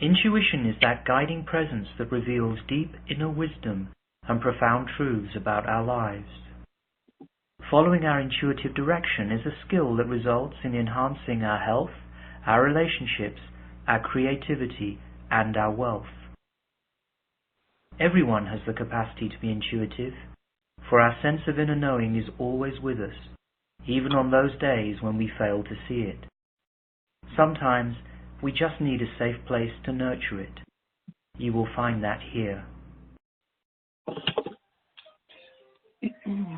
Intuition is that guiding presence that reveals deep inner wisdom and profound truths about our lives. Following our intuitive direction is a skill that results in enhancing our health, our relationships, our creativity, and our wealth. Everyone has the capacity to be intuitive, for our sense of inner knowing is always with us, even on those days when we fail to see it. Sometimes we just need a safe place to nurture it. You will find that here.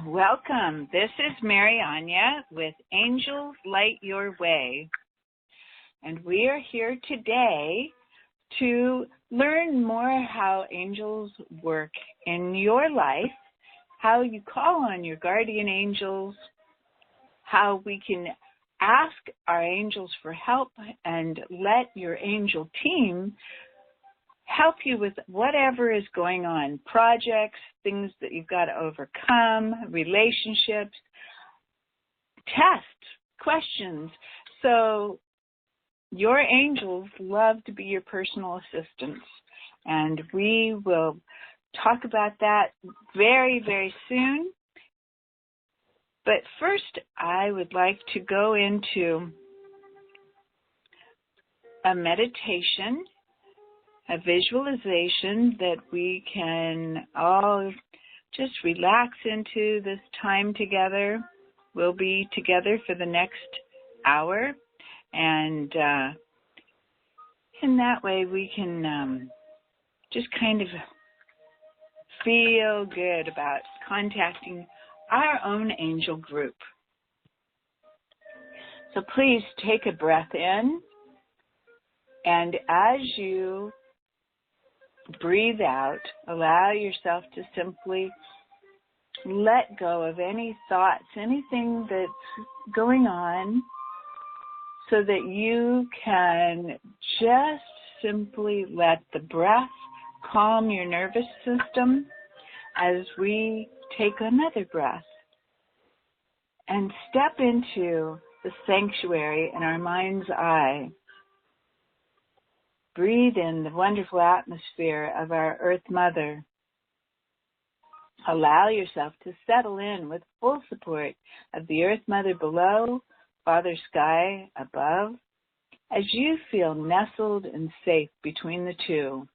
Welcome. This is MaryAiñe with Angels Light Your Way. And we are here today to learn more how angels work in your life, how you call on your guardian angels, how we can ask our angels for help and let your angel team help you with whatever is going on, projects, things that you've got to overcome, relationships, tests, questions. So your angels love to be your personal assistants, and we will talk about that very, very soon. But first, I would like to go into a meditation, a visualization that we can all just relax into this time together. We'll be together for the next hour, and in that way we can just kind of feel good about contacting our own angel group. So please take a breath in, and as you breathe out, allow yourself to simply let go of any thoughts, anything that's going on, so that you can just simply let the breath calm your nervous system as we take another breath and step into the sanctuary in our mind's eye. Breathe in the wonderful atmosphere of our Earth Mother. Allow yourself to settle in with full support of the Earth Mother below, Father Sky above, as you feel nestled and safe between the two.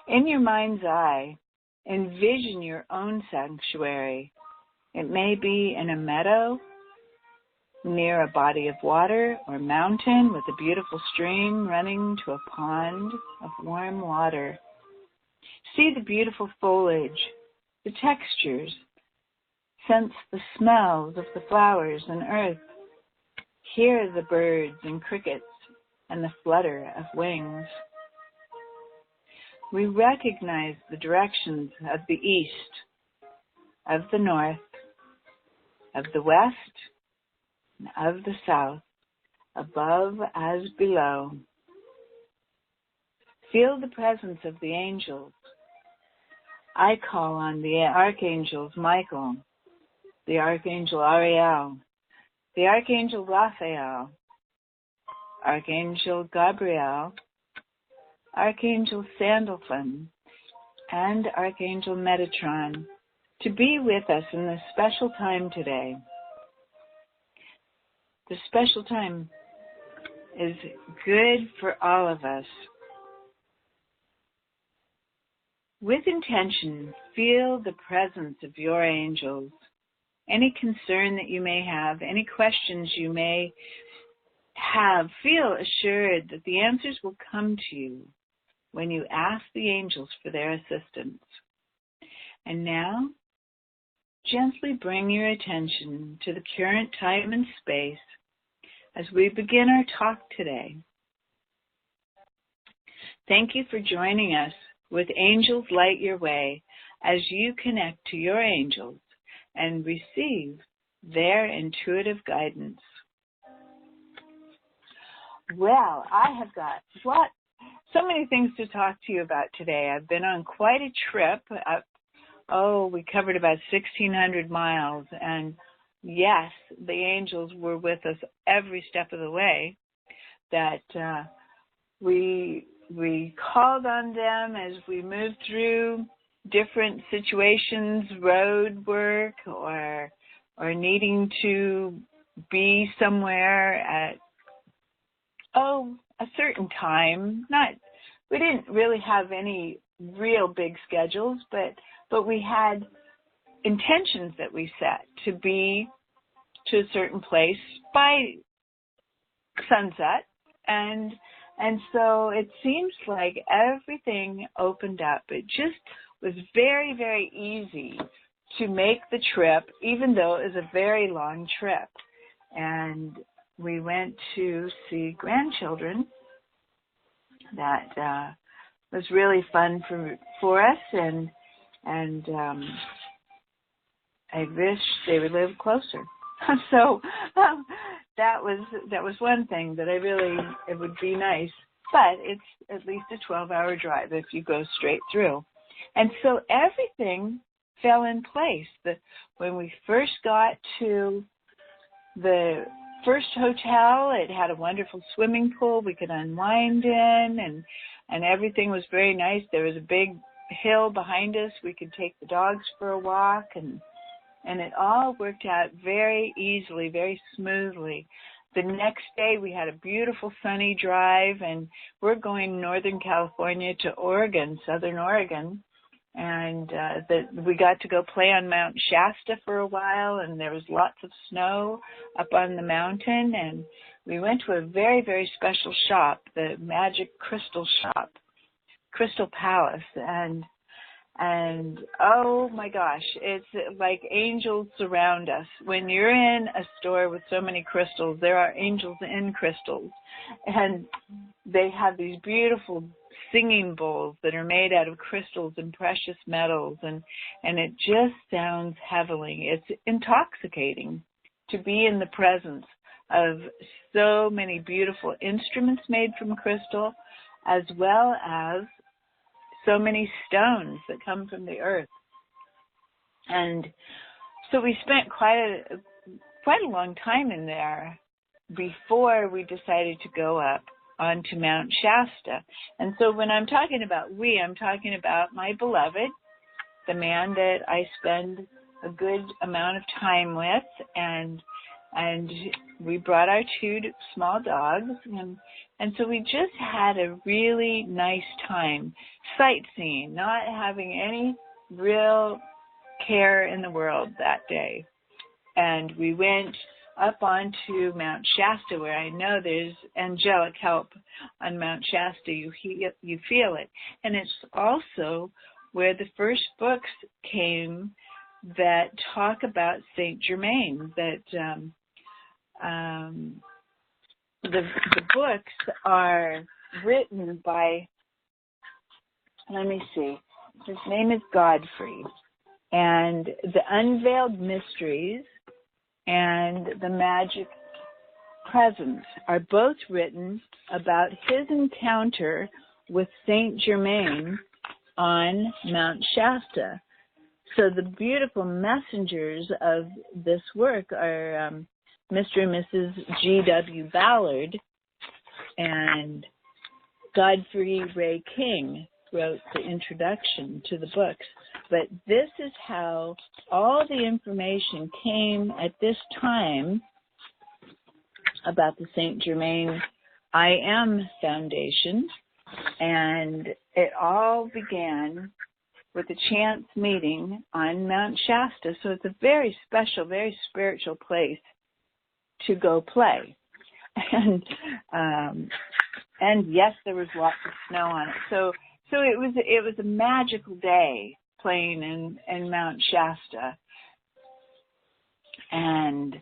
In your mind's eye, envision your own sanctuary. It may be in a meadow, near a body of water or mountain with a beautiful stream running to a pond of warm water. See the beautiful foliage, the textures, sense the smells of the flowers and earth, hear the birds and crickets and the flutter of wings. We recognize the directions of the east, of the north, of the west, and of the south, above as below. Feel the presence of the angels. I call on the archangels Michael, the archangel Ariel, the archangel Raphael, archangel Gabriel, archangel Sandalphon, and archangel Metatron to be with us in this special time today. The special time is good for all of us. With intention, feel the presence of your angels. Any concern that you may have, any questions you may have, feel assured that the answers will come to you when you ask the angels for their assistance. And now, gently bring your attention to the current time and space as we begin our talk today. Thank you for joining us with Angels Light Your Way as you connect to your angels and receive their intuitive guidance. Well, I have got so many things to talk to you about today. I've been on quite a trip. We covered about 1,600 miles, and yes, the angels were with us every step of the way. That we called on them as we moved through different situations, road work or needing to be somewhere at a certain time. We didn't really have any real big schedules, but we had intentions that we set to be to a certain place by sunset, and so it seems like everything opened up. It just was very, very easy to make the trip, even though it was a very long trip. And we went to see grandchildren. That was really fun for us, and I wish they would live closer. So that was one thing that it would be nice, but it's at least a 12-hour drive if you go straight through. And so everything fell in place. When we first got to the first hotel, it had a wonderful swimming pool we could unwind in, and everything was very nice. There was a big hill behind us. We could take the dogs for a walk, and it all worked out very easily, very smoothly. The next day, we had a beautiful sunny drive, and we're going Northern California to Oregon, Southern Oregon, and we got to go play on Mount Shasta for a while, and there was lots of snow up on the mountain, and we went to a very, very special shop, the Magic Crystal Shop, Crystal Palace, and oh my gosh, it's like angels surround us. When you're in a store with so many crystals, there are angels in crystals, and they have these beautiful singing bowls that are made out of crystals and precious metals, and it just sounds heavenly. It's intoxicating to be in the presence of so many beautiful instruments made from crystal, as well as so many stones that come from the earth. And so we spent quite a long time in there before we decided to go up onto Mount Shasta. And so when I'm talking about I'm talking about my beloved, the man that I spend a good amount of time with, and we brought our 2 small dogs, and so we just had a really nice time sightseeing, not having any real care in the world that day. And we went up onto Mount Shasta, where I know there's angelic help on Mount Shasta. You feel it. And it's also where the first books came that talk about Saint Germain, that the books are written by, let me see, his name is Godfrey, and the Unveiled Mysteries and the Magic Presence are both written about his encounter with Saint Germain on Mount Shasta. So the beautiful messengers of this work are Mr. and Mrs. G.W. Ballard, and Godfrey Ray King wrote the introduction to the books. But this is how all the information came at this time about the Saint Germain I Am Foundation, and it all began with a chance meeting on Mount Shasta. So it's a very special, very spiritual place to go play. And yes, there was lots of snow on it. So it was a magical day playing in Mount Shasta. And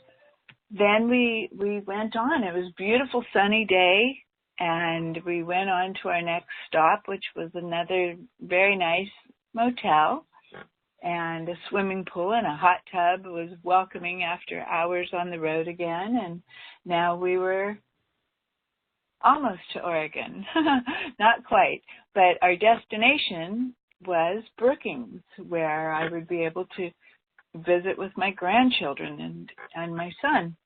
then we went on. It was a beautiful sunny day, and we went on to our next stop, which was another very nice motel, and a swimming pool and a hot tub was welcoming after hours on the road again. And now we were almost to Oregon. Not quite, but our destination was Brookings, where I would be able to visit with my grandchildren and my son.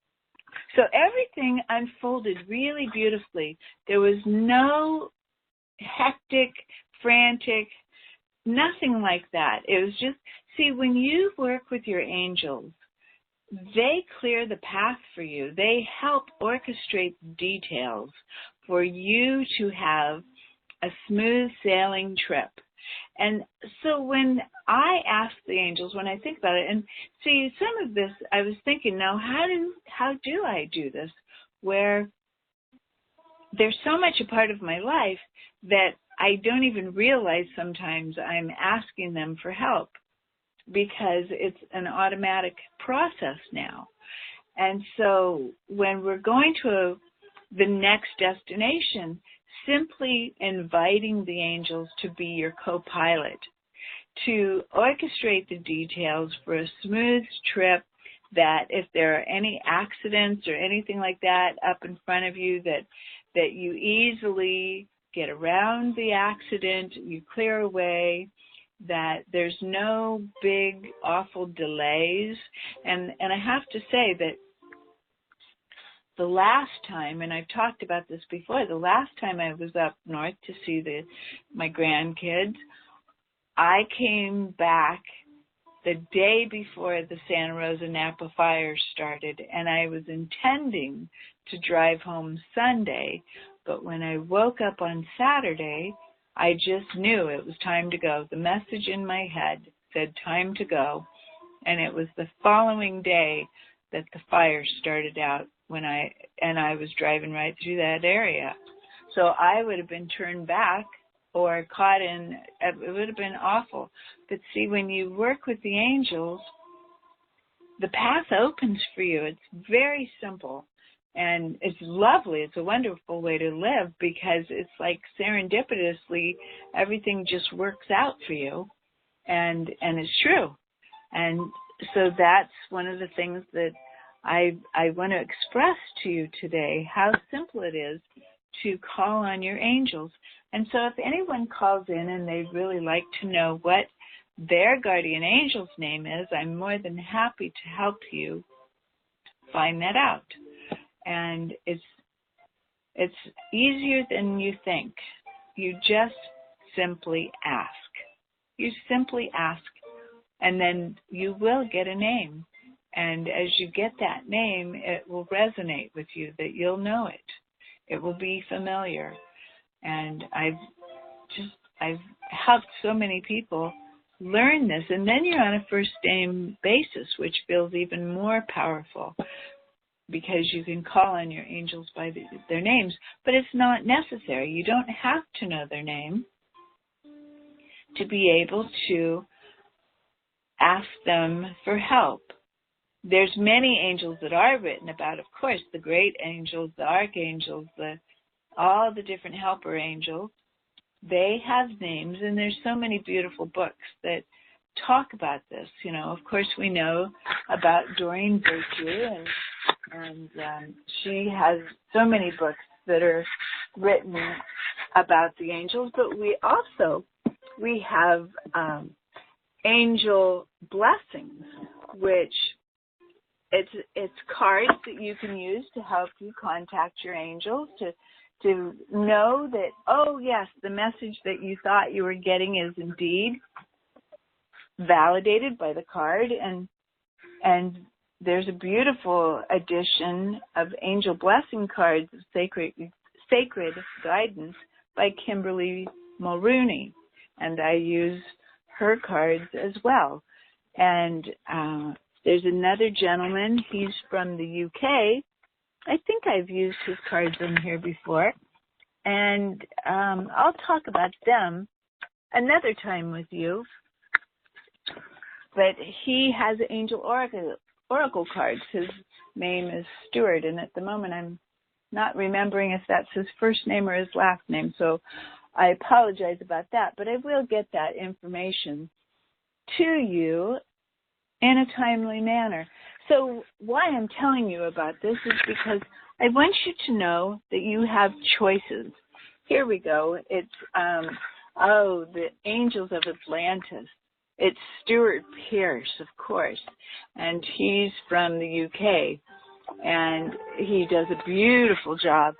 So everything unfolded really beautifully. There was no hectic, frantic, nothing like that. It was just, see, when you work with your angels, they clear the path for you. They help orchestrate details for you to have a smooth sailing trip. And so when I ask the angels, when I think about it, and see, some of this, I was thinking, now, how do I do this? Where there's so much a part of my life that I don't even realize sometimes I'm asking them for help, because it's an automatic process now. And so when we're going to the next destination, simply inviting the angels to be your co-pilot, to orchestrate the details for a smooth trip, that if there are any accidents or anything like that up in front of you, that you easily get around the accident, you clear away, that there's no big, awful delays. And I have to say that the last time, and I've talked about this before, the last time I was up north to see my grandkids, I came back the day before the Santa Rosa Napa fire started, and I was intending to drive home Sunday, but when I woke up on Saturday, I just knew it was time to go. The message in my head said time to go, and it was the following day that the fire started out and I was driving right through that area. So I would have been turned back or caught in, it would have been awful. But see, when you work with the angels, the path opens for you. It's very simple. And it's lovely. It's a wonderful way to live, because it's like serendipitously everything just works out for you. And it's true. And so that's one of the things that I want to express to you today, how simple it is to call on your angels. And so if anyone calls in and they'd really like to know what their guardian angel's name is, I'm more than happy to help you find that out. And it's easier than you think. You just simply ask. You simply ask, and then you will get a name. And as you get that name, it will resonate with you, that you'll know it. It will be familiar. And I've helped so many people learn this. And then you're on a first name basis, which feels even more powerful, because you can call on your angels by their names. But it's not necessary. You don't have to know their name to be able to ask them for help. There's many angels that are written about, of course, the great angels, the archangels, all the different helper angels. They have names, and there's so many beautiful books that talk about this. You know, of course, we know about Doreen Virtue, and she has so many books that are written about the angels. But we have angel blessings, which it's cards that you can use to help you contact your angels, to know that, oh yes, the message that you thought you were getting is indeed validated by the card. And there's a beautiful edition of Angel Blessing Cards of Sacred Guidance by Kimberly Mulrooney, and I use her cards as well. And there's another gentleman, he's from the UK. I think I've used his cards in here before, and I'll talk about them another time with you. But he has Angel Oracle cards. His name is Stuart, and at the moment I'm not remembering if that's his first name or his last name, so I apologize about that. But I will get that information to you in a timely manner. So why I'm telling you about this is because I want you to know that you have choices. Here we go. It's, the Angels of Atlantis. It's Stuart Pearce, of course, and he's from the UK. And he does a beautiful job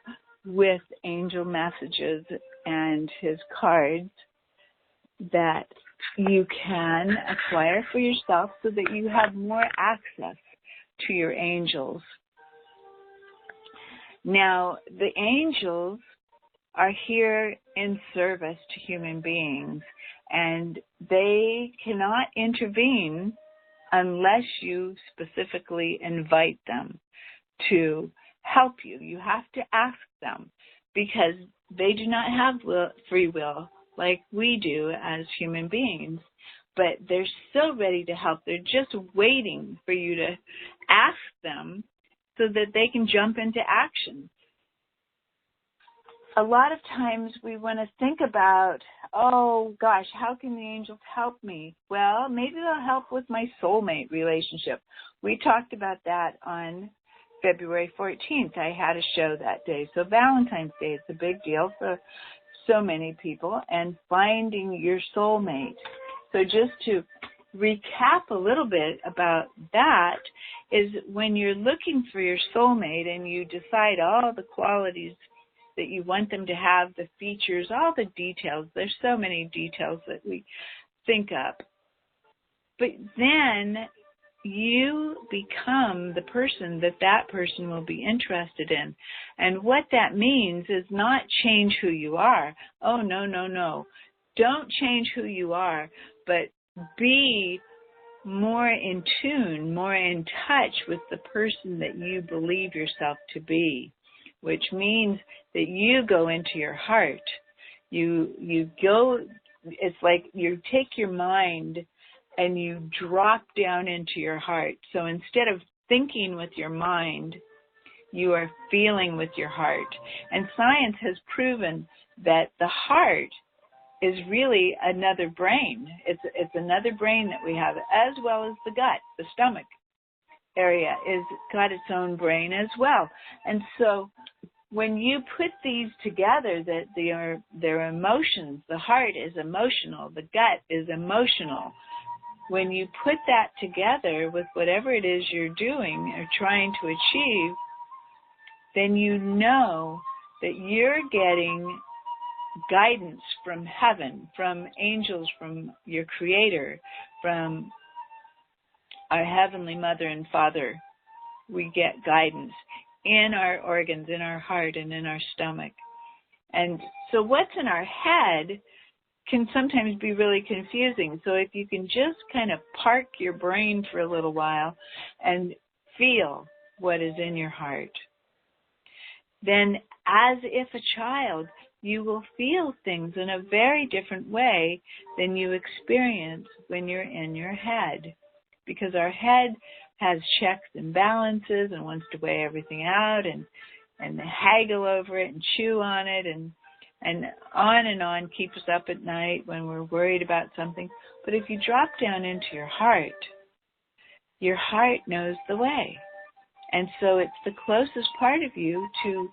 with angel messages and his cards that you can acquire for yourself so that you have more access to your angels. Now, the angels are here in service to human beings, and they cannot intervene unless you specifically invite them to help you. You have to ask them, because they do not have free will like we do as human beings, but they're so ready to help. They're just waiting for you to ask them so that they can jump into action. A lot of times we want to think about, oh gosh, how can the angels help me? Well, maybe they'll help with my soulmate relationship. We talked about that on February 14th. I had a show that day. So Valentine's Day is a big deal for so many people, and finding your soulmate. So just to recap a little bit about that, is when you're looking for your soulmate and you decide all the qualities that you want them to have, the features, all the details. There's so many details that we think up. But then you become the person that person will be interested in. And what that means is not change who you are. Oh, no, no, no. Don't change who you are, but be more in tune, more in touch with the person that you believe yourself to be, which means that you go into your heart. You go, it's like you take your mind and you drop down into your heart. So instead of thinking with your mind, you are feeling with your heart. And science has proven that the heart is really another brain. It's another brain that we have, as well as the gut, the stomach area is got its own brain as well. And so when you put these together, that their emotions, the heart is emotional, the gut is emotional. When you put that together with whatever it is you're doing or trying to achieve, then you know that you're getting guidance from heaven, from angels, from your Creator, from our Heavenly Mother and Father. We get guidance in our organs, in our heart, and in our stomach. And so what's in our head can sometimes be really confusing. So if you can just kind of park your brain for a little while and feel what is in your heart, then as if a child, you will feel things in a very different way than you experience when you're in your head. Because our head has checks and balances and wants to weigh everything out and haggle over it and chew on it and on, keep us up at night when we're worried about something. But if you drop down into your heart knows the way. And so it's the closest part of you to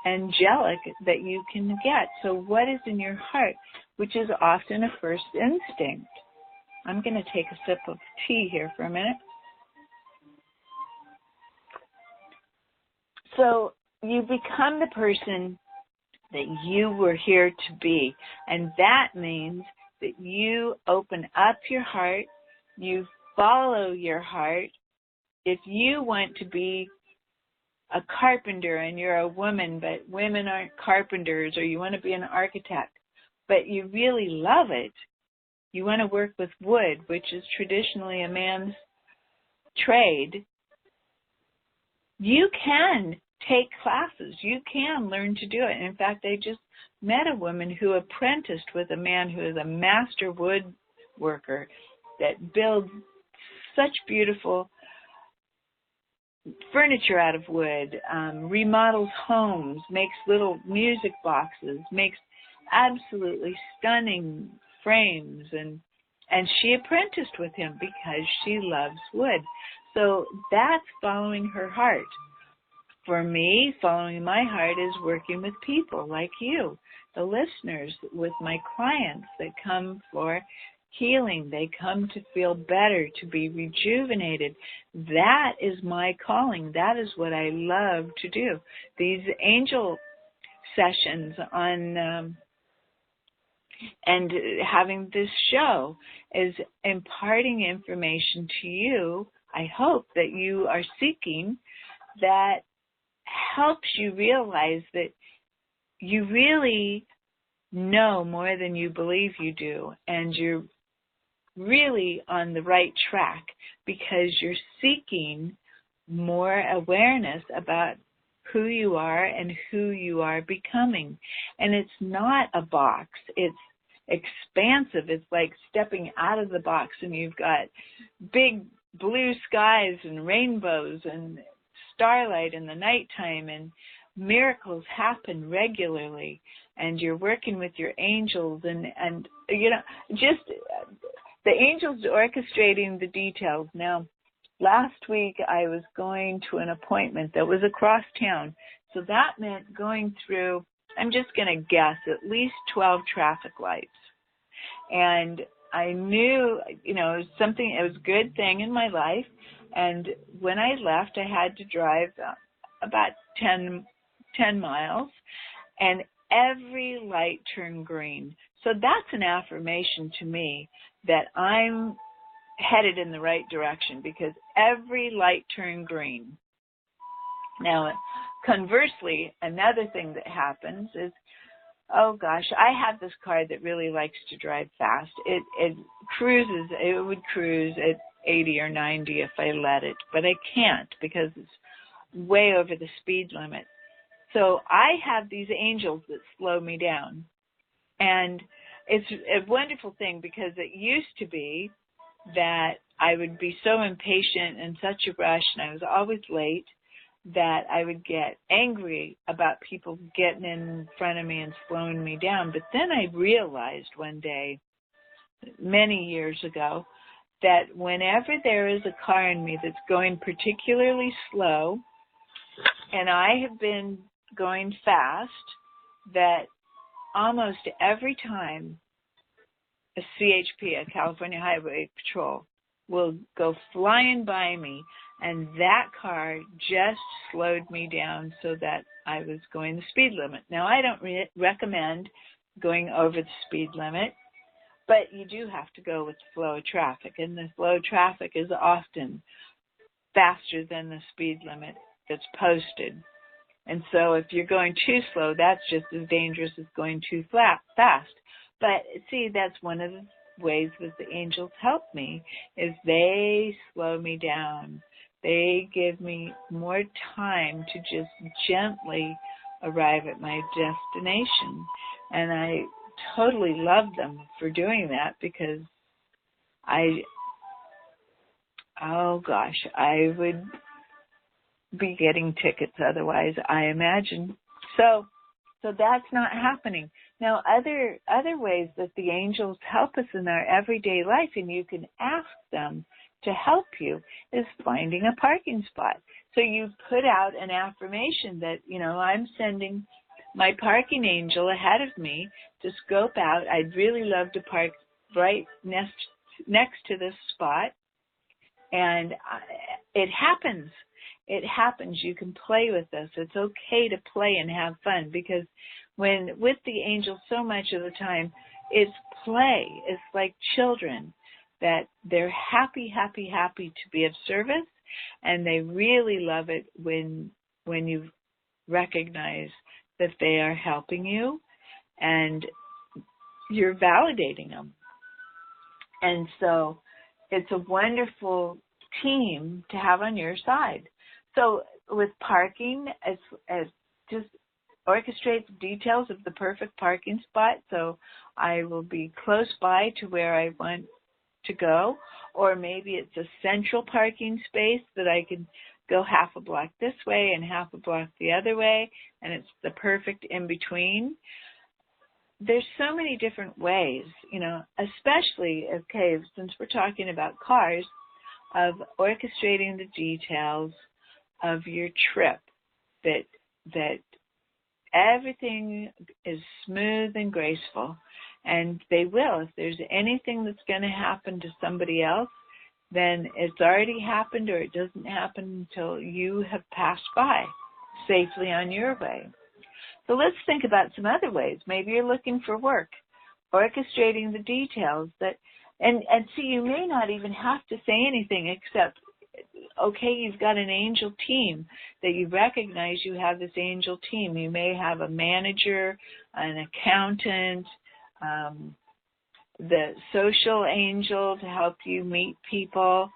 angelic that you can get. So what is in your heart, which is often a first instinct. I'm going to take a sip of tea here for a minute. So you become the person that you were here to be. And that means that you open up your heart, you follow your heart. If you want to be a carpenter and you're a woman, but women aren't carpenters, or you want to be an architect, but you really love it, you want to work with wood, which is traditionally a man's trade, you can take classes. You can learn to do it. And in fact, I just met a woman who apprenticed with a man who is a master woodworker that builds such beautiful furniture out of wood, remodels homes, makes little music boxes, makes absolutely stunning frames, and she apprenticed with him because she loves wood. So that's following her heart. For me, following my heart is working with people like you, the listeners, with my clients that come for healing. They come to feel better, to be rejuvenated. That is my calling. That is what I love to do. These angel sessions on and having this show is imparting information to you, I hope, that you are seeking, that helps you realize that you really know more than you believe you do, and you're really on the right track because you're seeking more awareness about who you are and who you are becoming. And it's not a box. It's expansive. It's like stepping out of the box and you've got big blue skies and rainbows and starlight in the nighttime, and miracles happen regularly, and you're working with your angels and you know, just the angels orchestrating the details. Now, last week I was going to an appointment that was across town, so that meant going through, I'm just going to guess, at least 12 traffic lights. And I knew, you know, it was a good thing in my life. And when I left, I had to drive about 10 miles, and every light turned green. So that's an affirmation to me that I'm headed in the right direction because every light turned green. Now, conversely, another thing that happens is, oh gosh, I have this car that really likes to drive fast. It cruises, it would cruise at 80 or 90 if I let it, but I can't because it's way over the speed limit. So I have these angels that slow me down. And it's a wonderful thing because it used to be that I would be so impatient and such a rush, and I was always late, that I would get angry about people getting in front of me and slowing me down. But then I realized one day, many years ago, that whenever there is a car in me that's going particularly slow, and I have been going fast, that almost every time a CHP, a California Highway Patrol, will go flying by me, and that car just slowed me down so that I was going the speed limit. Now, I don't recommend going over the speed limit, but you do have to go with the flow of traffic, and the flow of traffic is often faster than the speed limit that's posted. And so if you're going too slow, that's just as dangerous as going too fast. But see, that's one of the ways that the angels help me, is they slow me down. They give me more time to just gently arrive at my destination. And I totally love them for doing that because I would be getting tickets otherwise, I imagine. So that's not happening. Now, other ways that the angels help us in our everyday life, and you can ask them to help you, is finding a parking spot. So you put out an affirmation that, you know, I'm sending my parking angel ahead of me to scope out. I'd really love to park right next to this spot. And it happens. It happens. You can play with this. It's okay to play and have fun, because when with the angels, so much of the time it's play. It's like children, that they're happy to be of service, and they really love it when you recognize that they are helping you and you're validating them. And so it's a wonderful team to have on your side. So with parking, it's just orchestrates details of the perfect parking spot. So I will be close by to where I want to go, or maybe it's a central parking space that I can go half a block this way and half a block the other way, and it's the perfect in between. There's so many different ways, you know, especially, okay, since we're talking about cars, of orchestrating the details of your trip, that everything is smooth and graceful, And they will. If there's anything that's going to happen to somebody else, then it's already happened, or it doesn't happen until you have passed by safely on your way. So let's think about some other ways. Maybe you're looking for work, orchestrating the details that, and see, you may not even have to say anything except, okay, you've got an angel team, that you recognize you have this angel team. You may have a manager, an accountant, the social angel to help you meet people.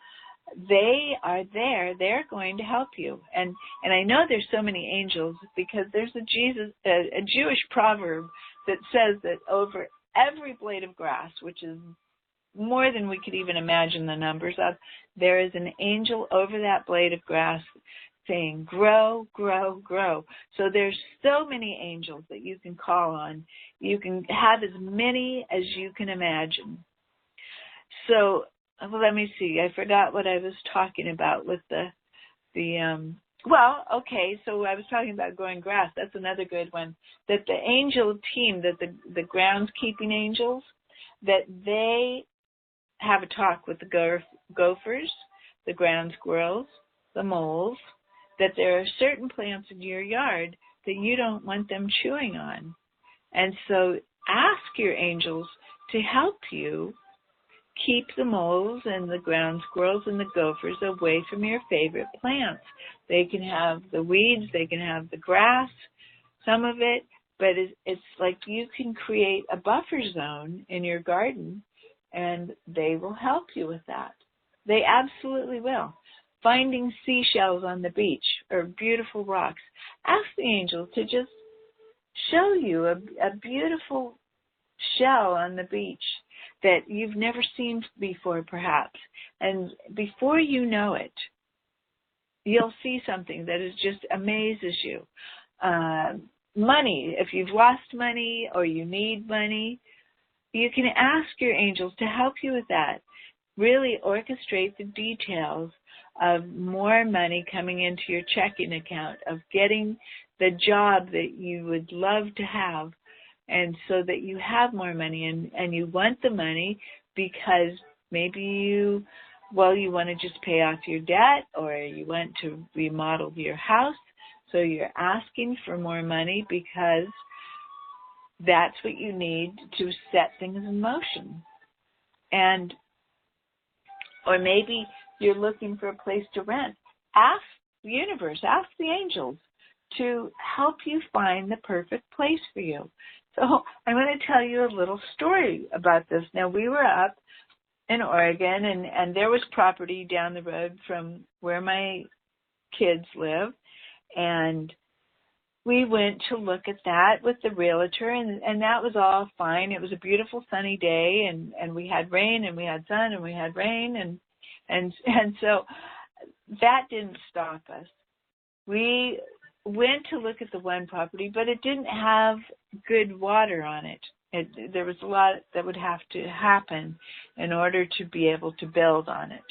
They are there. They're going to help you. And I know there's so many angels because there's a Jewish proverb that says that over every blade of grass, which is more than we could even imagine the numbers of, there is an angel over that blade of grass saying, grow, grow, grow. So there's so many angels that you can call on. You can have as many as you can imagine. So let me see. I forgot what I was talking about with well, okay, so I was talking about growing grass. That's another good one. That the angel team, that the groundskeeping angels, that they have a talk with the gophers, the ground squirrels, the moles, that there are certain plants in your yard that you don't want them chewing on. And so ask your angels to help you keep the moles and the ground squirrels and the gophers away from your favorite plants. They can have the weeds, they can have the grass, some of it, but it's like you can create a buffer zone in your garden, and they will help you with that. They absolutely will. Finding seashells on the beach or beautiful rocks. Ask the angels to just show you a beautiful shell on the beach that you've never seen before, perhaps. And before you know it, you'll see something that is just amazes you. Money, if you've lost money or you need money, you can ask your angels to help you with that. Really orchestrate the details of more money coming into your checking account, of getting the job that you would love to have, and so that you have more money, and you want the money because maybe you want to just pay off your debt, or you want to remodel your house, so you're asking for more money because that's what you need to set things in motion. Or maybe you're looking for a place to rent. Ask the universe, ask the angels to help you find the perfect place for you. So I'm going to tell you a little story about this. Now, we were up in Oregon, and there was property down the road from where my kids live, and we went to look at that with the realtor, and that was all fine. It was a beautiful sunny day, and we had rain, and we had sun, and we had rain, and so that didn't stop us. We went to look at the one property, but it didn't have good water on it. There was a lot that would have to happen in order to be able to build on it.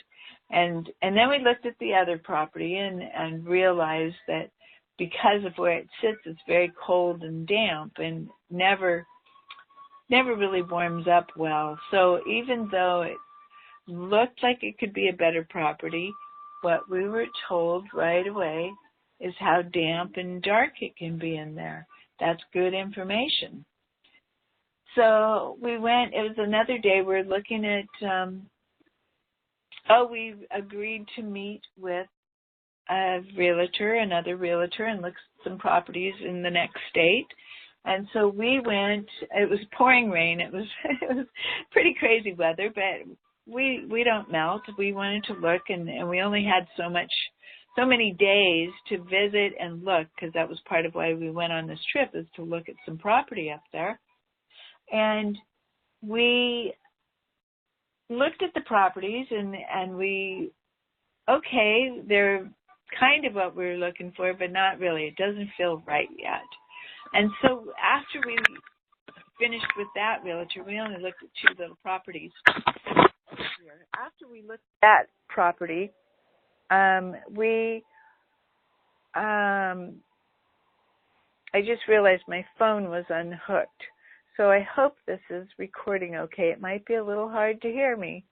And then we looked at the other property and realized that because of where it sits, it's very cold and damp and never really warms up well. So even though it looked like it could be a better property, what we were told right away is how damp and dark it can be in there. That's good information. So we went, it was another day, we're looking at, we agreed to meet with a realtor, another realtor, and look at some properties in the next state. And so we went, it was pouring rain, it was pretty crazy weather, but we don't melt. We wanted to look, and we only had so many days to visit and look, because that was part of why we went on this trip, is to look at some property up there. And we looked at the properties, and they're kind of what we were looking for, but not really. It doesn't feel right yet. And so after we finished with that realtor, we only looked at 2 little properties. After we looked at that property, I just realized my phone was unhooked. So I hope this is recording okay. It might be a little hard to hear me.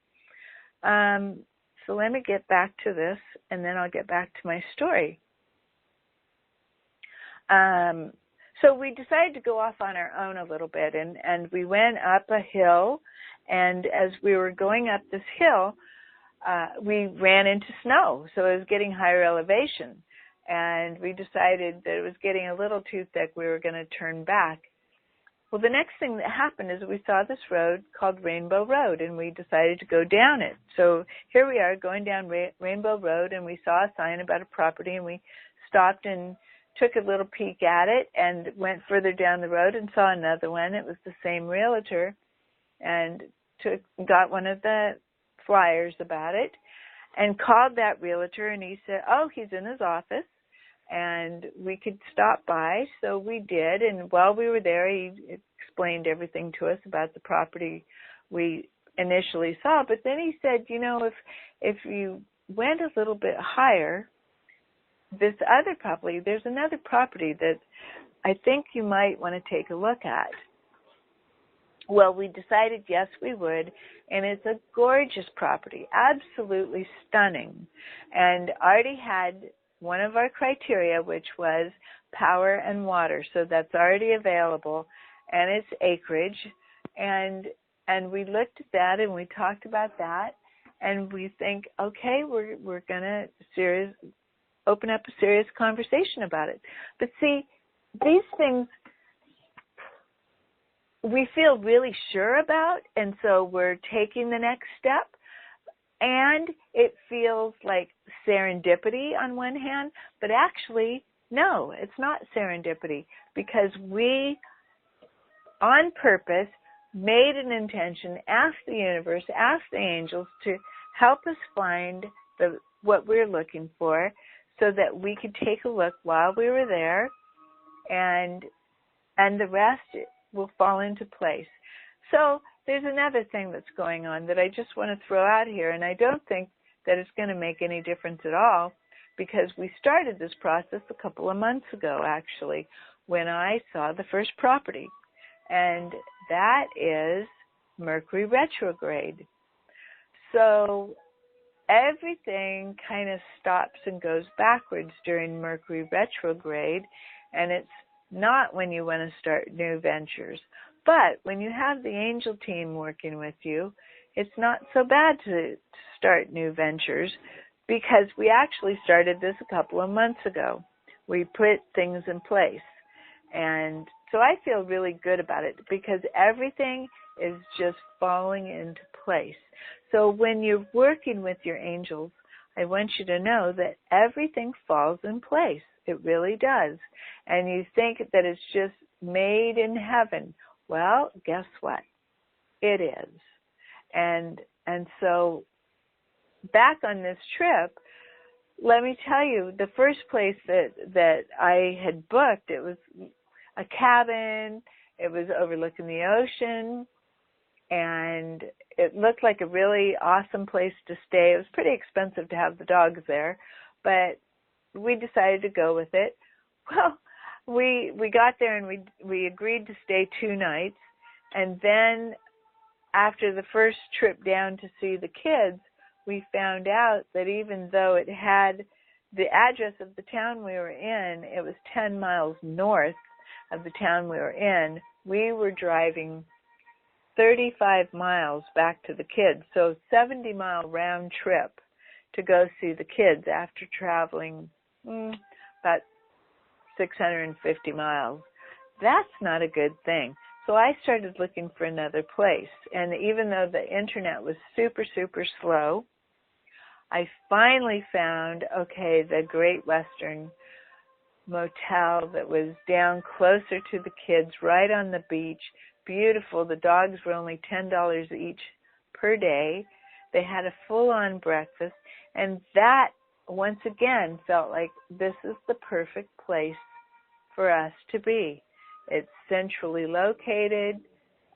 So let me get back to this, and then I'll get back to my story. So we decided to go off on our own a little bit, and we went up a hill, and as we were going up this hill, we ran into snow, so it was getting higher elevation, and we decided that it was getting a little too thick. We were going to turn back. Well, the next thing that happened is we saw this road called Rainbow Road, and we decided to go down it. So here we are going down Rainbow Road, and we saw a sign about a property, and we stopped and took a little peek at it and went further down the road and saw another one. It was the same realtor, and got one of the flyers about it and called that realtor, and he said, oh, he's in his office and we could stop by. So we did, and while we were there, he explained everything to us about the property we initially saw. But then he said, you know, if you went a little bit higher, this other property, there's another property that I think you might want to take a look at. Well, we decided yes, we would, and it's a gorgeous property, absolutely stunning, and already had one of our criteria, which was power and water, so that's already available, and it's acreage, and we looked at that and we talked about that, and we think, okay, we're gonna open up a serious conversation about it. But see, these things we feel really sure about, and so we're taking the next step. And it feels like serendipity on one hand, but actually, no, it's not serendipity, because we, on purpose, made an intention, asked the universe, asked the angels to help us find what we're looking for so that we could take a look while we were there, and the rest will fall into place. So there's another thing that's going on that I just want to throw out here, and I don't think that it's going to make any difference at all, because we started this process a couple of months ago, actually, when I saw the first property, and that is Mercury retrograde. So everything kind of stops and goes backwards during Mercury retrograde, and it's not when you want to start new ventures. But when you have the angel team working with you, it's not so bad to start new ventures, because we actually started this a couple of months ago. We put things in place. And so I feel really good about it, because everything is just falling into place. So when you're working with your angels, I want you to know that everything falls in place. It really does. And you think that it's just made in heaven. Well, guess what? It is. And so back on this trip, let me tell you, the first place that I had booked, it was a cabin. It was overlooking the ocean, and it looked like a really awesome place to stay. It was pretty expensive to have the dogs there, but we decided to go with it. Well, we got there and we agreed to stay 2 nights, and then after the first trip down to see the kids, we found out that even though it had the address of the town we were in, it was 10 miles north of the town we were in. We were driving 35 miles back to the kids, so 70-mile round trip to go see the kids after traveling about 650 miles. That's not a good thing. So I started looking for another place. And even though the internet was super, super slow, I finally found, the Great Western Motel that was down closer to the kids, right on the beach. Beautiful. The dogs were only $10 each per day. They had a full-on breakfast. And that, once again, felt like this is the perfect place for us to be. It's centrally located.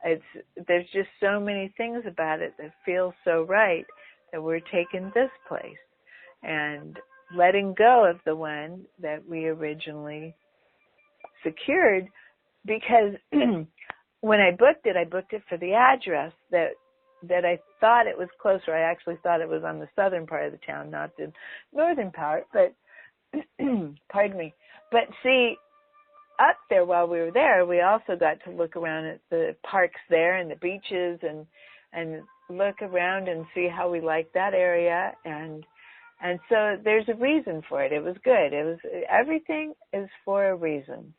There's just so many things about it that feel so right that we're taking this place and letting go of the one that we originally secured, because when I booked it for the address that I thought it was closer. I actually thought it was on the southern part of the town, not the northern part, but pardon me. But see, up there while we were there, we also got to look around at the parks there and the beaches and look around and see how we liked that area. And so there's a reason for it. It was good. Everything is for a reason.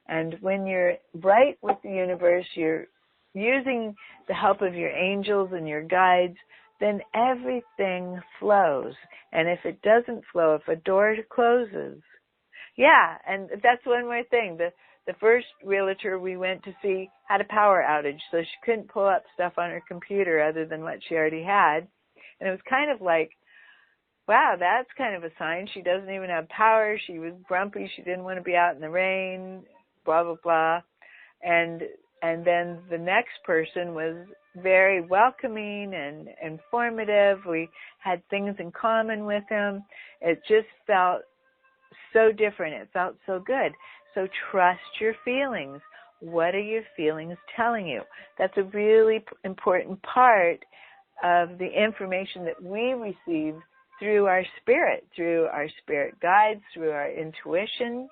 And when you're right with the universe, you're using the help of your angels and your guides, then everything flows. And if it doesn't flow, if a door closes, yeah, and that's one more thing. The first realtor we went to see had a power outage, so she couldn't pull up stuff on her computer other than what she already had. And it was kind of like, wow, that's kind of a sign. She doesn't even have power. She was grumpy. She didn't want to be out in the rain, blah, blah, blah. And then the next person was very welcoming and informative. We had things in common with him. It just felt so different. It felt so good. So trust your feelings. What are your feelings telling you? That's a really important part of the information that we receive through our spirit guides, through our intuition.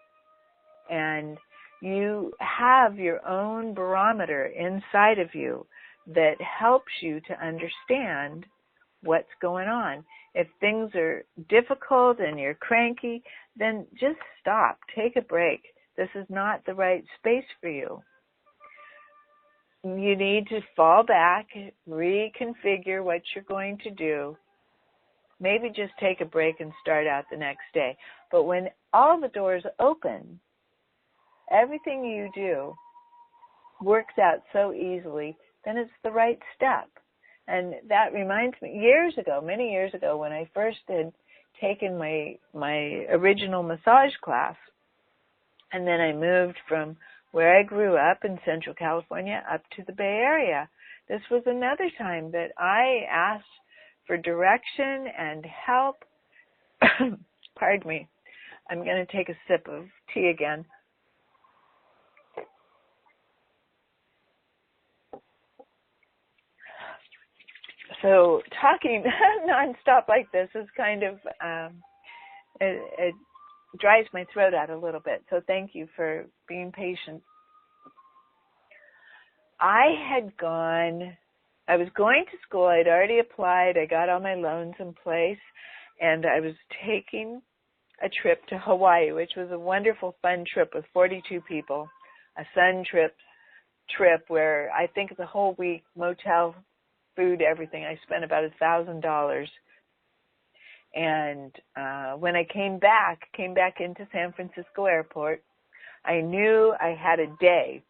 And you have your own barometer inside of you that helps you to understand what's going on. If things are difficult and you're cranky, then just stop. Take a break. This is not the right space for you. You need to fall back, reconfigure what you're going to do. Maybe just take a break and start out the next day. But when all the doors open, everything you do works out so easily, then it's the right step. And that reminds me, many years ago, when I first had taken my original massage class, and then I moved from where I grew up in Central California up to the Bay Area. This was another time that I asked for direction and help. Pardon me. I'm going to take a sip of tea again. So talking nonstop like this is kind of, it dries my throat out a little bit. So thank you for being patient. I was going to school. I'd already applied. I got all my loans in place. And I was taking a trip to Hawaii, which was a wonderful, fun trip with 42 people. A sun trip where I think the whole week, motel, food, everything, I spent about $1,000. And when I came back into San Francisco Airport, I knew I had a day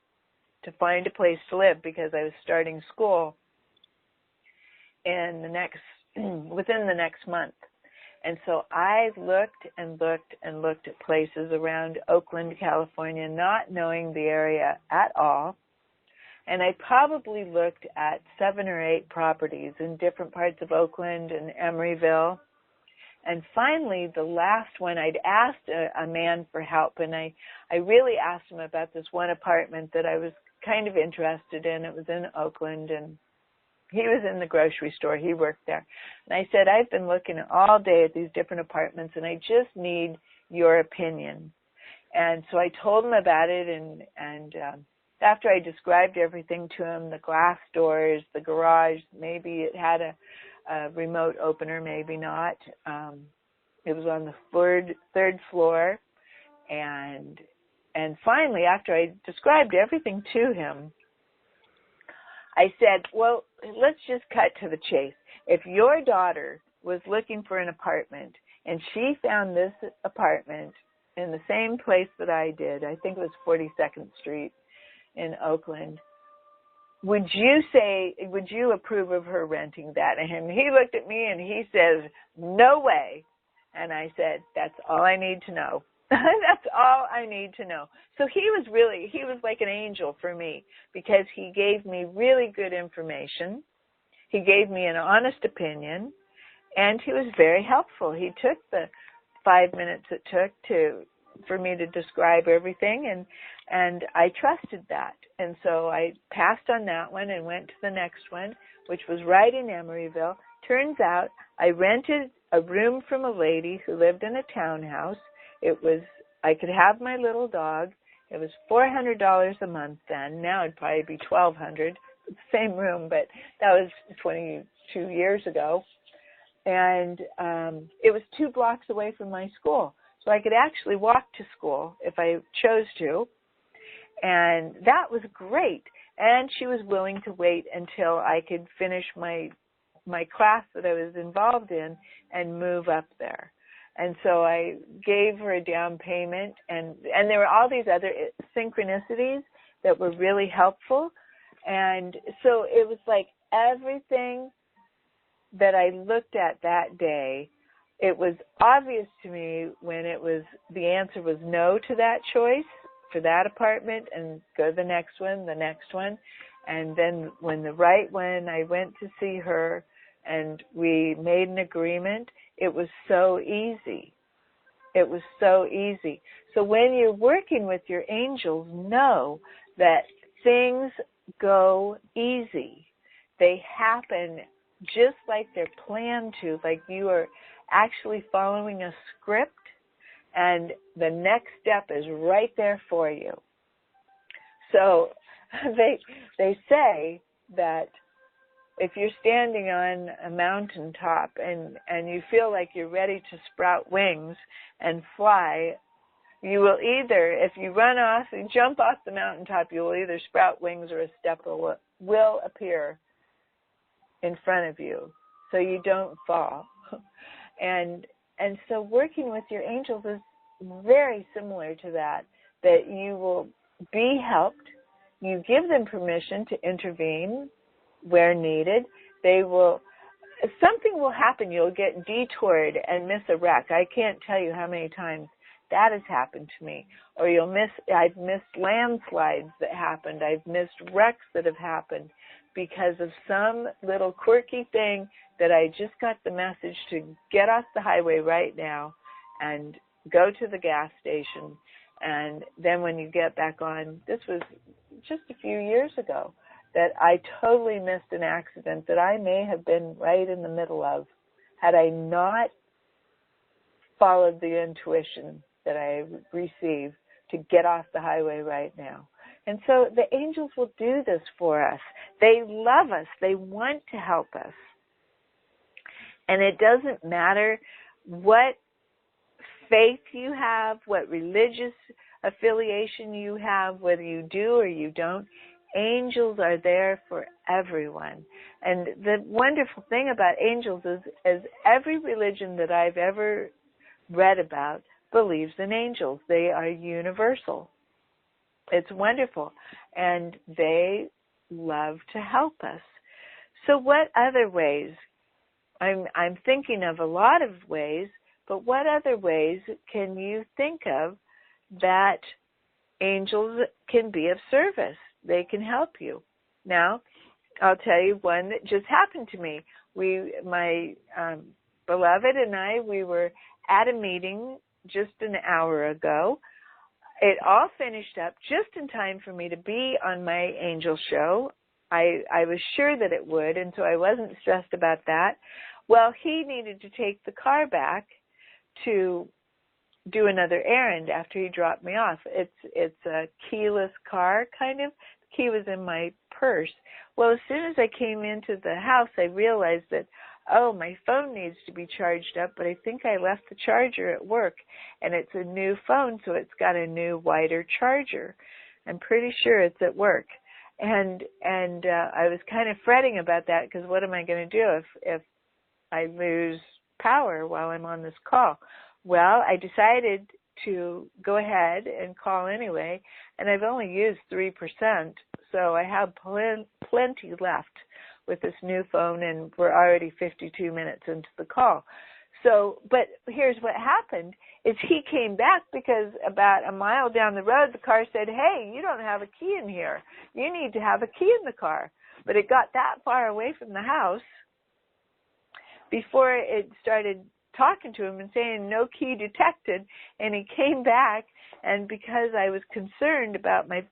to find a place to live because I was starting school within the next month. And so I looked and looked and looked at places around Oakland, California, not knowing the area at all. And I probably looked at 7 or 8 properties in different parts of Oakland and Emeryville. And finally, the last one, I'd asked a man for help, and I really asked him about this one apartment that I was kind of interested in. It was in Oakland, and he was in the grocery store. He worked there. And I said, I've been looking all day at these different apartments, and I just need your opinion. And so I told him about it, and after I described everything to him, the glass doors, the garage, maybe it had a remote opener, maybe not. It was on the third floor. And finally, after I described everything to him, I said, well, let's just cut to the chase. If your daughter was looking for an apartment and she found this apartment in the same place that I did, I think it was 42nd Street in Oakland, would you approve of her renting that? And he looked at me and he says, no way. And I said, that's all I need to know. That's all I need to know. So he was like an angel for me because he gave me really good information. He gave me an honest opinion, and he was very helpful. He took the 5 minutes it took for me to describe everything, And I trusted that. And so I passed on that one and went to the next one, which was right in Emeryville. Turns out I rented a room from a lady who lived in a townhouse. I could have my little dog. It was $400 a month then. Now it'd probably be $1,200. Same room, but that was 22 years ago. And it was 2 blocks away from my school. So I could actually walk to school if I chose to. And that was great. And she was willing to wait until I could finish my class that I was involved in and move up there. And so I gave her a down payment, and there were all these other synchronicities that were really helpful. And so it was like everything that I looked at that day, it was obvious to me when the answer was no to that choice for that apartment, and go to the next one. And then when the right one, I went to see her and we made an agreement. It was so easy. It was so easy. So when you're working with your angels, know that things go easy. They happen just like they're planned to, like you are actually following a script, and the next step is right there for you. So they say that if you're standing on a mountaintop and you feel like you're ready to sprout wings and fly, you will either, if you run off and jump off the mountaintop, you will either sprout wings or a step will appear in front of you so you don't fall. And so working with your angels is very similar to that you will be helped. You give them permission to intervene where needed. Something will happen. You'll get detoured and miss a wreck. I can't tell you how many times that has happened to me. Or I've missed landslides that happened. I've missed wrecks that have happened because of some little quirky thing that I just got the message to get off the highway right now and go to the gas station. And then when you get back on, this was just a few years ago, that I totally missed an accident that I may have been right in the middle of had I not followed the intuition that I received to get off the highway right now. And so the angels will do this for us. They love us. They want to help us. And it doesn't matter what faith you have, what religious affiliation you have, whether you do or you don't. Angels are there for everyone. And the wonderful thing about angels is every religion that I've ever read about believes in angels. They are universal. It's wonderful. And they love to help us. So what other ways? I'm thinking of a lot of ways, but what other ways can you think of that angels can be of service? They can help you. Now, I'll tell you one that just happened to me. My beloved and I, we were at a meeting just an hour ago. It all finished up just in time for me to be on my angel show. I was sure that it would, and so I wasn't stressed about that. Well, he needed to take the car back to do another errand after he dropped me off. It's a keyless car, kind of. The key was in my purse. Well, as soon as I came into the house, I realized that, my phone needs to be charged up, but I think I left the charger at work, and it's a new phone, so it's got a new, wider charger. I'm pretty sure it's at work. And I was kind of fretting about that, because what am I going to do if I lose power while I'm on this call? Well, I decided to go ahead and call anyway, and I've only used 3%, so I have plenty left with this new phone, and we're already 52 minutes into the call. So, but here's what happened, is he came back because about a mile down the road, the car said, hey, you don't have a key in here. You need to have a key in the car. But it got that far away from the house before it started talking to him and saying no key detected, and he came back And because I was concerned about my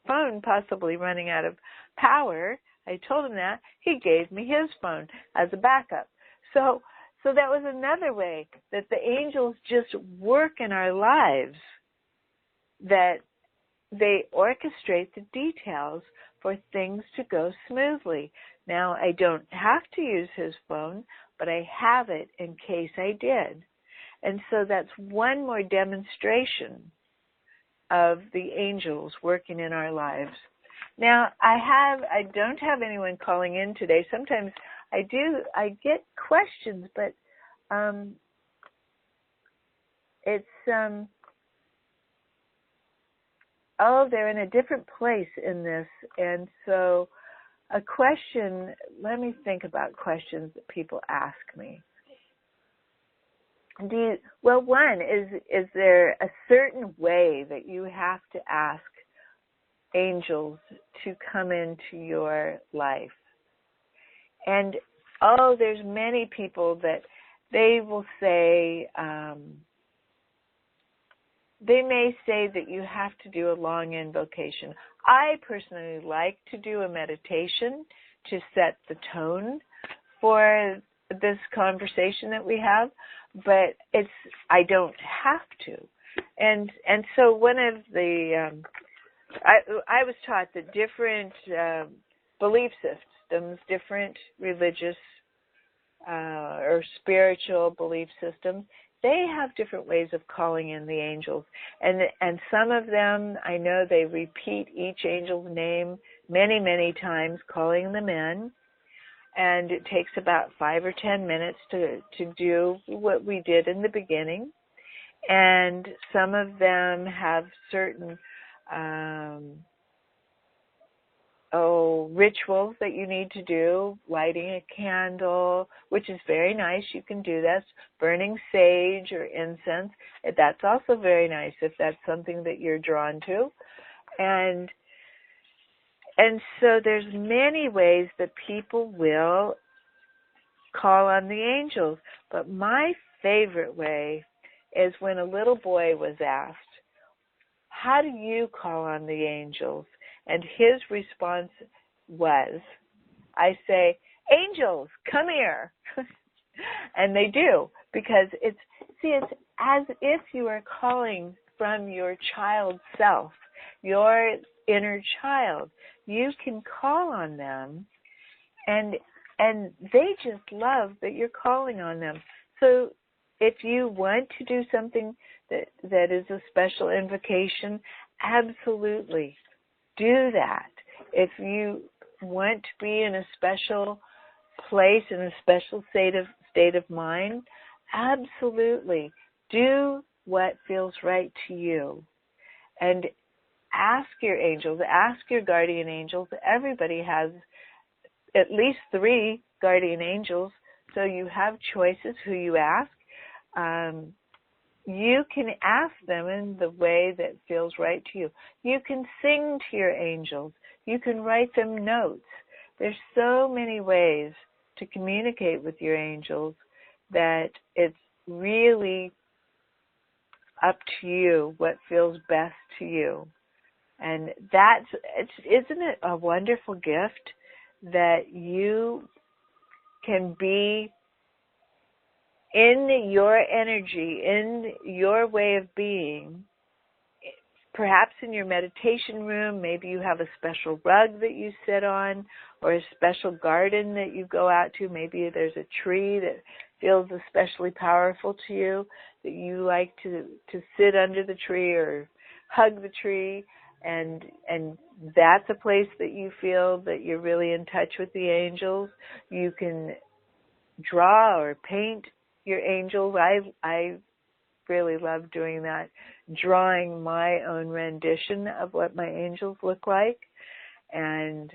phone possibly running out of power, I told him that. He gave me his phone as a backup. So that was another way that the angels just work in our lives, that they orchestrate the details for things to go smoothly. Now, I don't have to use his phone, but I have it in case I did. And so that's one more demonstration of the angels working in our lives. Now, I don't have anyone calling in today. Sometimes I get questions, but they're in a different place in this. And so a question, let me think about questions that people ask me. One, is there a certain way that you have to ask angels to come into your life? And, there's many people that they will say, they may say that you have to do a long invocation. I personally like to do a meditation to set the tone for this conversation that we have, but I don't have to. And so one of the, I was taught that different belief systems, different religious or spiritual belief systems, they have different ways of calling in the angels. And some of them, I know they repeat each angel's name many, many times, calling them in. And it takes about 5 or 10 minutes to do what we did in the beginning. And some of them have certain rituals that you need to do, lighting a candle, which is very nice. You can do that. Burning sage or incense, that's also very nice if that's something that you're drawn to. And so there's many ways that people will call on the angels. But my favorite way is when a little boy was asked, how do you call on the angels? And his response was, I say, angels, come here. And they do, because it's as if you are calling from your child self, your inner child. You can call on them, and they just love that you're calling on them. So if you want to do something that is a special invocation, absolutely do that. If you want to be in a special place, in a special state of mind, absolutely do what feels right to you. And ask your angels, ask your guardian angels. Everybody has at least 3 guardian angels, so you have choices who you ask. You can ask them in the way that feels right to you. You can sing to your angels. You can write them notes. There's so many ways to communicate with your angels that it's really up to you what feels best to you. And isn't it a wonderful gift that you can be in your energy, in your way of being, perhaps in your meditation room, maybe you have a special rug that you sit on, or a special garden that you go out to. Maybe there's a tree that feels especially powerful to you, that you like to sit under the tree or hug the tree, and that's a place that you feel that you're really in touch with the angels. You can draw or paint your angels. I really love doing that, drawing my own rendition of what my angels look like. And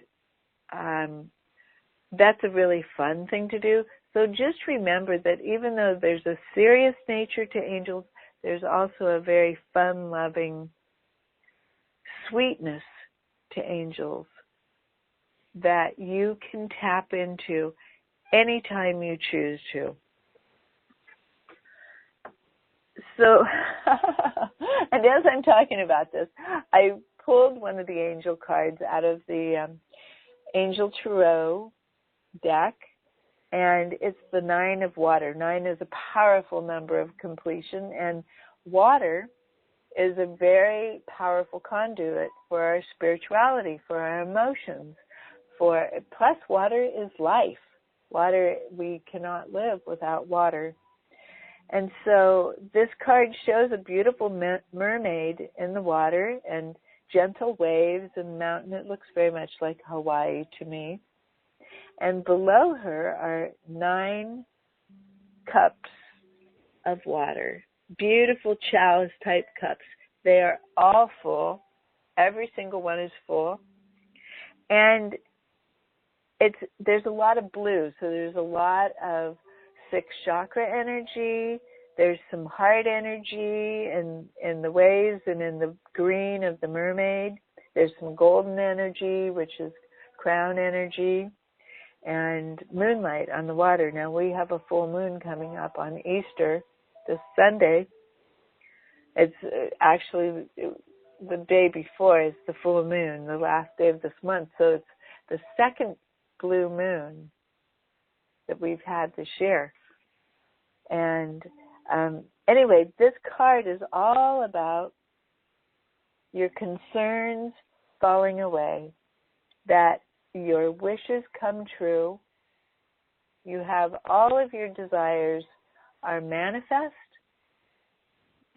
that's a really fun thing to do. So just remember that even though there's a serious nature to angels, there's also a very fun-loving sweetness to angels that you can tap into anytime you choose to. So And as I'm talking about this, I pulled one of the angel cards out of the Angel Tarot deck, and it's the 9 of water. 9 is a powerful number of completion, and water is a very powerful conduit for our spirituality, for our emotions. Plus, water is life. Water, we cannot live without water. And so this card shows a beautiful mermaid in the water and gentle waves and mountain. It looks very much like Hawaii to me. And below her are 9 cups of water, beautiful chalice-type cups. They are all full. Every single one is full. And there's a lot of blue, so there's a lot of 6th chakra energy. There's some heart energy in the waves and in the green of the mermaid. There's some golden energy, which is crown energy, and moonlight on the water. Now, we have a full moon coming up on Easter this Sunday. It's actually the day before is the full moon, the last day of this month. So it's the second blue moon that we've had this year. And anyway, this card is all about your concerns falling away, that your wishes come true, you have all of your desires are manifest,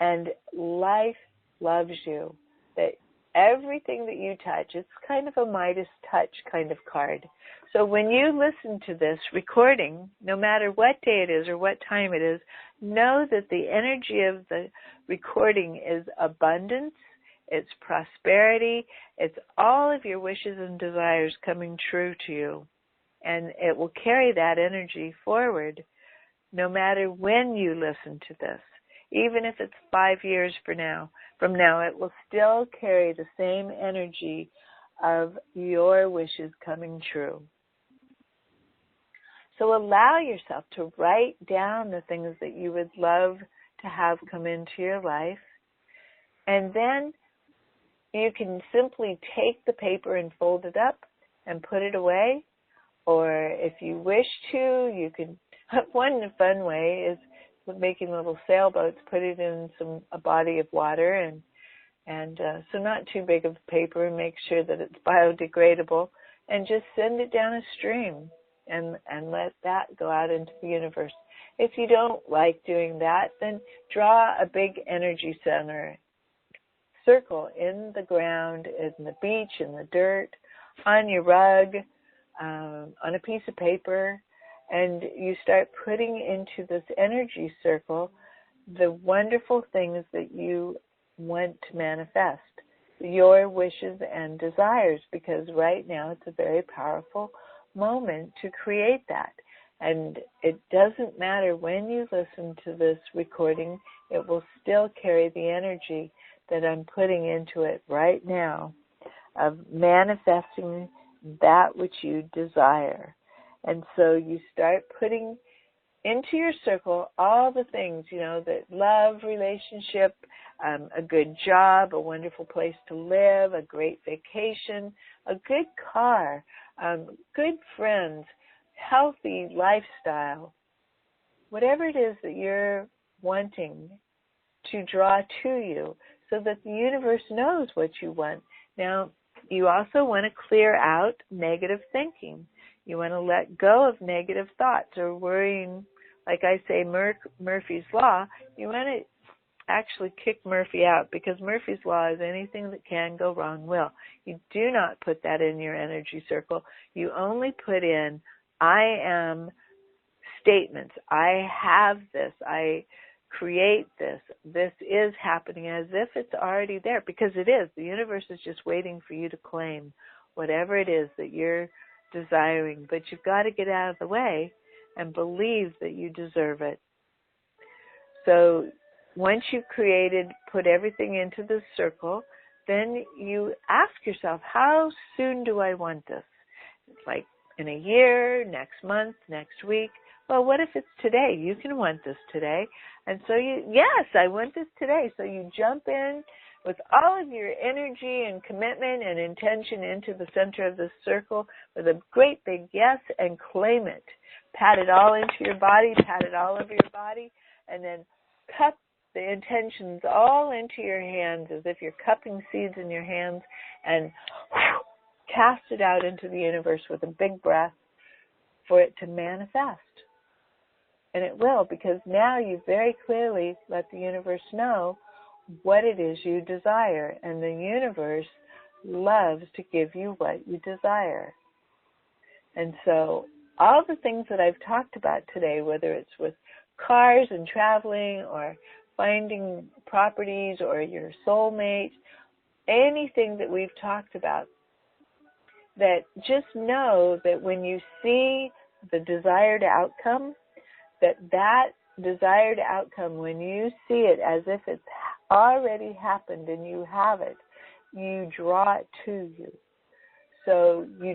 and life loves you. That everything that you touch, it's kind of a Midas touch kind of card. So when you listen to this recording, no matter what day it is or what time it is, know that the energy of the recording is abundance, it's prosperity, it's all of your wishes and desires coming true to you. And it will carry that energy forward no matter when you listen to this. Even if it's 5 years from now, it will still carry the same energy of your wishes coming true. So allow yourself to write down the things that you would love to have come into your life. And then you can simply take the paper and fold it up and put it away. Or if you wish to, you can, one fun way is making little sailboats, put it in a body of water, and so not too big of paper, and make sure that it's biodegradable, and just send it down a stream and let that go out into the universe. If you don't like doing that, then draw a big energy center circle in the ground, in the beach, in the dirt, on your rug, on a piece of paper, and you start putting into this energy circle the wonderful things that you want to manifest, your wishes and desires, because right now it's a very powerful moment to create that. And it doesn't matter when you listen to this recording, it will still carry the energy that I'm putting into it right now of manifesting that which you desire. And so you start putting into your circle all the things, that love, relationship, a good job, a wonderful place to live, a great vacation, a good car, good friends, healthy lifestyle, whatever it is that you're wanting to draw to you so that the universe knows what you want. Now, you also want to clear out negative thinking. You want to let go of negative thoughts or worrying. Like I say, Murphy's Law, you want to actually kick Murphy out, because Murphy's Law is anything that can go wrong will. You do not put that in your energy circle. You only put in, I am statements. I have this. I create this. This is happening, as if it's already there, because it is. The universe is just waiting for you to claim whatever it is that you're desiring. But you've got to get out of the way and believe that you deserve it. So once you've created, put everything into the circle, then you ask yourself, how soon do I want this? Like in a year, next month, next week? Well, what if it's today? You can want this today. And so yes, I want this today. So you jump in with all of your energy and commitment and intention into the center of the circle with a great big yes and claim it. Pat it all into your body, pat it all over your body, and then cup the intentions all into your hands as if you're cupping seeds in your hands, and cast it out into the universe with a big breath for it to manifest. And it will, because now you very clearly let the universe know what it is you desire. And the universe loves to give you what you desire. And so all the things that I've talked about today, whether it's with cars and traveling or finding properties or your soulmate, anything that we've talked about, that just know that when you see the desired outcome, that desired outcome, when you see it as if it's already happened and you have it, you draw it to you. So you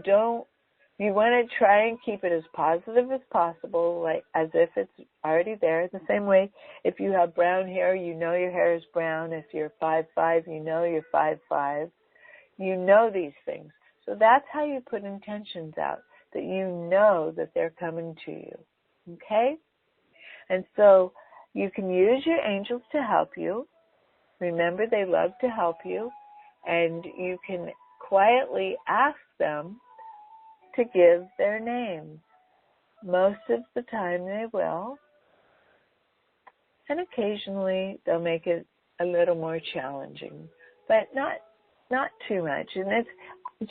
want to try and keep it as positive as possible, like as if it's already there. The same way, if you have brown hair, you know your hair is brown. If you're 5'5", you know you're 5'5". You know these things. So that's how you put intentions out, that you know that they're coming to you. Okay? And so you can use your angels to help you. Remember, they love to help you. And you can quietly ask them to give their names. Most of the time they will. And occasionally they'll make it a little more challenging. But not too much. And it's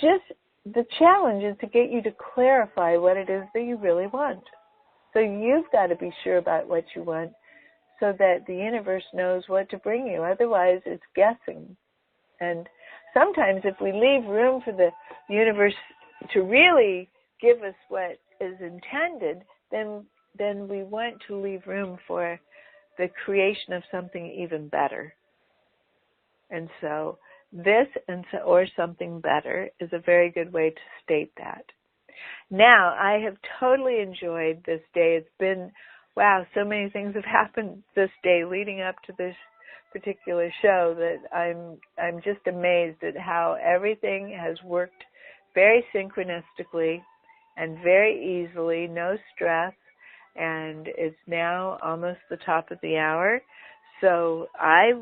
just, the challenge is to get you to clarify what it is that you really want. So you've got to be sure about what you want so that the universe knows what to bring you. Otherwise, it's guessing. And sometimes if we leave room for the universe to really give us what is intended, then we want to leave room for the creation of something even better. And so this or something better is a very good way to state that. Now, I have totally enjoyed this day. It's been, wow, so many things have happened this day leading up to this particular show that I'm just amazed at how everything has worked very synchronistically and very easily, no stress, and it's now almost the top of the hour. So there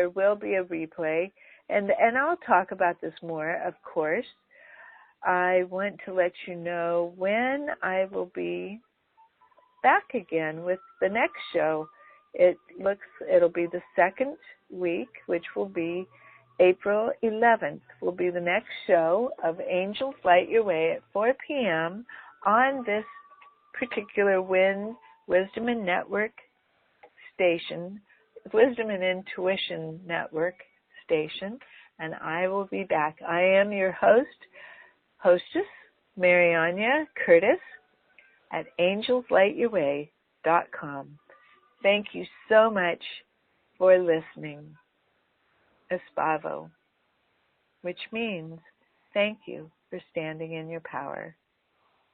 will be a replay, and I'll talk about this more, of course. I want to let you know when I will be back again with the next show. It'll be the second week, which will be April 11th, will be the next show of Angels Light Your Way at 4 p.m. on this particular Wisdom and Network station, Wisdom and Intuition Network station, and I will be back. I am your hostess, MaryAiñe Curtis at angelslightyourway.com. Thank you so much for listening. Espavo, which means thank you for standing in your power.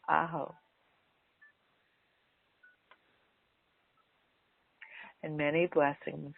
Aho. And many blessings.